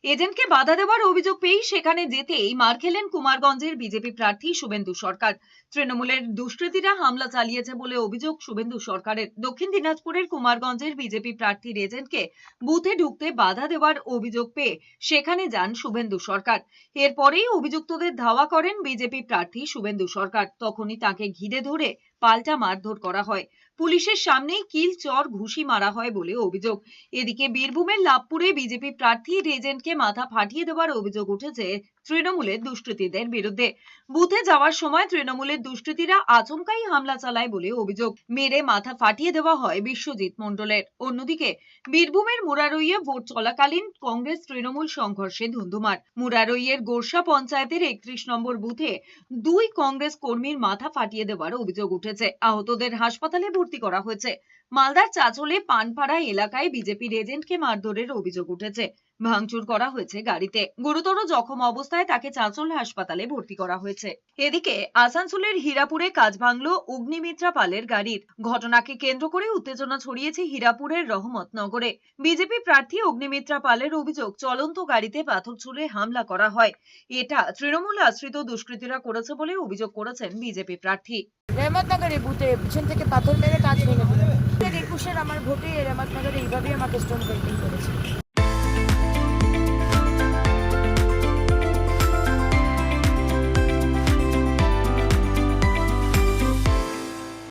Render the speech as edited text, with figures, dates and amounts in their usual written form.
এজেন্টকে বাধা দেওয়ার অভিযোগ পেয়েই সেখানে যেতেই মার খেলেন কুমারগঞ্জের বিজেপি প্রার্থী শুভেন্দু সরকার। তৃণমূলের দুষ্কৃতীরা হামলা চালিয়েছে বলে অভিযোগ শুভেন্দু সরকারের। দক্ষিণ দিনাজপুরের কুমারগঞ্জের বিজেপি প্রার্থীর এজেন্টকে বুথে ঢুকতে বাধা দেওয়ার অভিযোগ পেয়ে সেখানে যান শুভেন্দু সরকার। এরপরেই অভিযুক্তদের ধাওয়া করেন বিজেপি প্রার্থী শুভেন্দু সরকার। তখনই তাকে ঘিরে ধরে পাল্টা মারধর করা হয়। পুলিশের সামনেই কিল চর ঘুষি মারা হয় বলে অভিযোগ। এদিকে বীরভূমের লাভপুরে বিজেপি প্রার্থীর এজেন্টকে মাথা ফাটিয়ে দেওয়ার অভিযোগ উঠেছে তৃণমূলের দুষ্কৃতীদের বিরুদ্ধে। বুথে যাওয়ার সময় তৃণমূলের দুষ্কৃতীরা আচমকাই হামলা চালায় বলে অভিযোগ। মেরে মাথা ফাটিয়ে দেওয়া হয় বিশ্বজিৎ মণ্ডলের। অন্যদিকে বীরভূমের মুরারইয়ে ভোট চলাকালীন কংগ্রেস তৃণমূল সংঘর্ষে ধুন্ধুমার। মুরারইয়ের গোরসা পঞ্চায়েতের 31 নম্বর বুথে 2 কংগ্রেস কর্মীর মাথা ফাটিয়ে দেওয়ার অভিযোগ উঠেছে। আহতদের হাসপাতালে ভর্তি করা হয়েছে। মালদার চাঁচলে পানপাড়া এলাকায় বিজেপির এজেন্টকে মারধরের অভিযোগ উঠেছে। ভাঙচুর করা হয়েছে গাড়িতে। গুরুতর জখম অবস্থায় তাকে চাঁচল হাসপাতালে ভর্তি করা হয়েছে। এদিকে আসানসোলের হীরাপুরে কাজ ভাঙল অগ্নিমিত্রা পালের গাড়ির। ঘটনাকে কেন্দ্র করে উত্তেজনা ছড়িয়েছে হীরাপুরের রহমতনগরে। বিজেপি প্রার্থী অগ্নিমিত্রা পালের অভিযোগ, চলন্ত গাড়িতে পাথর ছুঁড়ে হামলা করা হয়। এটা তৃণমূল আশ্রিত দুষ্কৃতীরা করেছে বলে অভিযোগ করেছেন বিজেপি প্রার্থী। রহমতনগরে বুথে পিছন থেকে পাথর মেরে কাজ ভেঙে দিল। 21-এর আমার ভোটে রহমতনগরে এইভাবেই আমাকে স্টোন পেন্টিং করেছে।